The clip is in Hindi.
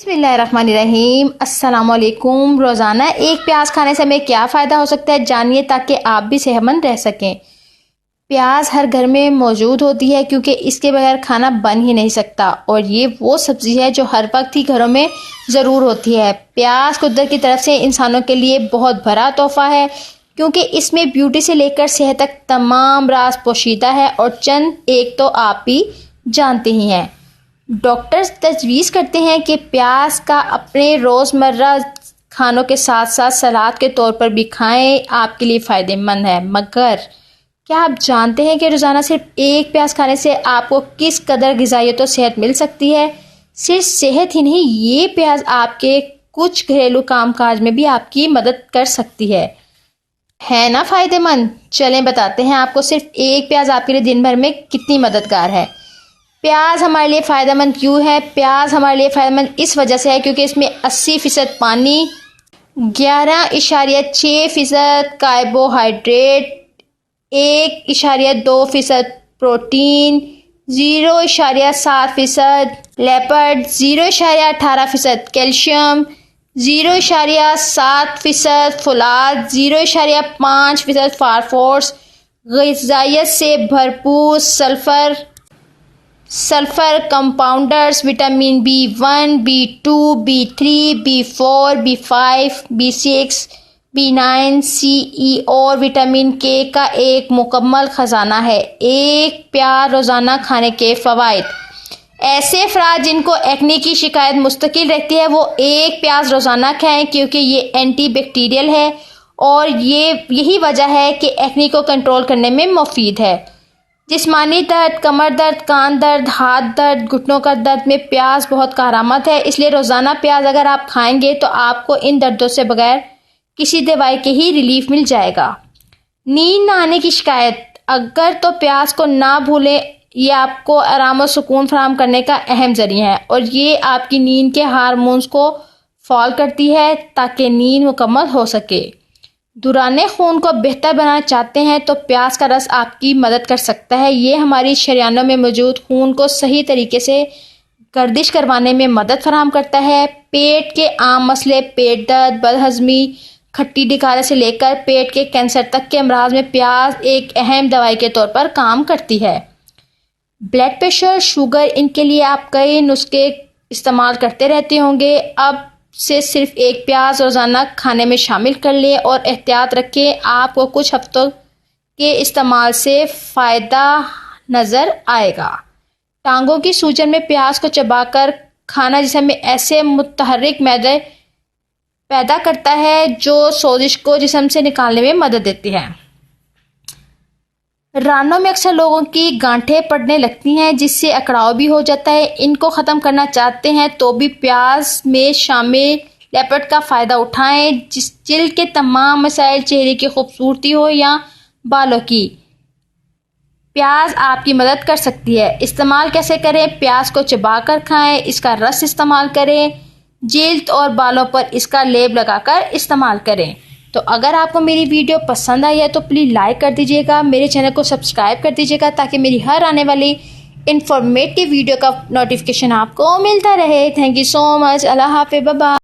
बिस्मिल्लाहिर्रहमानिर्रहीम। अस्सलामुअलैकुम। रोज़ाना एक प्याज खाने से हमें क्या फ़ायदा हो सकता है जानिए, ताकि आप भी सेहतमंद रह सकें। प्याज हर घर में मौजूद होती है क्योंकि इसके बगैर खाना बन ही नहीं सकता, और ये वो सब्ज़ी है जो हर वक्त ही घरों में ज़रूर होती है। प्याज कुदरत की तरफ से इंसानों के लिए बहुत बड़ा तोहफ़ा है, क्योंकि इसमें ब्यूटी से लेकर सेहत तक तमाम राज पोशीदा है, और चंद एक तो आप भी जानते ही हैं। डॉक्टर्स तजवीज़ करते हैं कि प्याज का अपने रोज़मर्रा खानों के साथ साथ सलाद के तौर पर भी खाएं, आपके लिए फ़ायदेमंद है। मगर क्या आप जानते हैं कि रोज़ाना सिर्फ एक प्याज खाने से आपको किस कदर ग़िज़ाइयत और सेहत मिल सकती है? सिर्फ सेहत ही नहीं, ये प्याज आपके कुछ घरेलू कामकाज में भी आपकी मदद कर सकती है ना फ़ायदेमंद? चलें बताते हैं आपको सिर्फ एक प्याज आपके लिए दिन भर में कितनी मददगार है। प्याज हमारे लिए फ़ायदेमंद क्यों है? प्याज हमारे लिए फ़ायदेमंद इस वजह से है क्योंकि इसमें 80% पानी, 11.6% carbohydrate, 1.2% protein, 0.7% lipid, 0.18% calcium, 0.7% Phulad, 0.5% phosphorus, ग़िज़ाइयत से भरपूर sulphur compounds, vitamin B1, B2, B3, B4, B5, B6, B9, C, E और विटामिन K का एक मुकम्मल ख़जाना है। एक प्याज रोज़ाना खाने के फ़वाइद। ऐसे अफराद जिनको एक्ने की शिकायत मुस्तकिल रहती है, वो एक प्याज रोज़ाना खाएं, क्योंकि ये एंटी बैक्टीरियल है, और यही वजह है कि एक्ने को कंट्रोल करने में मुफीद है। जिस्मानी दर्द, कमर दर्द, कान दर्द, हाथ दर्द, घुटनों का दर्द में प्याज बहुत कारआमद है। इसलिए रोज़ाना प्याज अगर आप खाएंगे तो आपको इन दर्दों से बगैर किसी दवाई के ही रिलीफ मिल जाएगा। नींद ना आने की शिकायत, अगर तो प्याज को ना भूलें, ये आपको आराम और सुकून फराहम करने का अहम ज़रिया है, और ये आपकी नींद के हार्मोन्स को फॉल करती है ताकि नींद मुकम्मल हो सके। दौरान खून को बेहतर बनाना चाहते हैं तो प्याज का रस आपकी मदद कर सकता है। ये हमारी शरीयानों में मौजूद खून को सही तरीके से गर्दिश करवाने में मदद फराहम करता है। पेट के आम मसले, पेट दर्द, बदहज़मी, खट्टी डिकारे से लेकर पेट के कैंसर तक के अमराज में प्याज एक अहम दवाई के तौर पर काम करती है। ब्लड प्रेशर, शुगर, इनके लिए आप कई नुस्खे इस्तेमाल करते रहते होंगे। अब से सिर्फ एक प्याज रोज़ाना खाने में शामिल कर लें और एहतियात रखें, आपको कुछ हफ्तों के इस्तेमाल से फ़ायदा नज़र आएगा। टांगों की सूजन में प्याज को चबाकर खाना जिसम में ऐसे मुतहर्रिक मैदे पैदा करता है जो सोजिश को जिसम से निकालने में मदद देती है। रानों में अक्सर लोगों की गांठें पड़ने लगती हैं, जिससे अकड़ाव भी हो जाता है। इनको ख़त्म करना चाहते हैं तो भी प्याज में शामिल लिपिड का फ़ायदा उठाएं। जिल्द के तमाम मसाइल, चेहरे की खूबसूरती हो या बालों की, प्याज आपकी मदद कर सकती है। इस्तेमाल कैसे करें? प्याज को चबाकर खाएं, इसका रस इस्तेमाल करें, जिल्द और बालों पर इसका लेप लगाकर इस्तेमाल करें। तो अगर आपको मेरी वीडियो पसंद आई है तो प्लीज़ लाइक कर दीजिएगा, मेरे चैनल को सब्सक्राइब कर दीजिएगा, ताकि मेरी हर आने वाली इंफॉर्मेटिव वीडियो का नोटिफिकेशन आपको मिलता रहे। Thank you so much. अल्लाह हाफ़िज़, बाय बाय।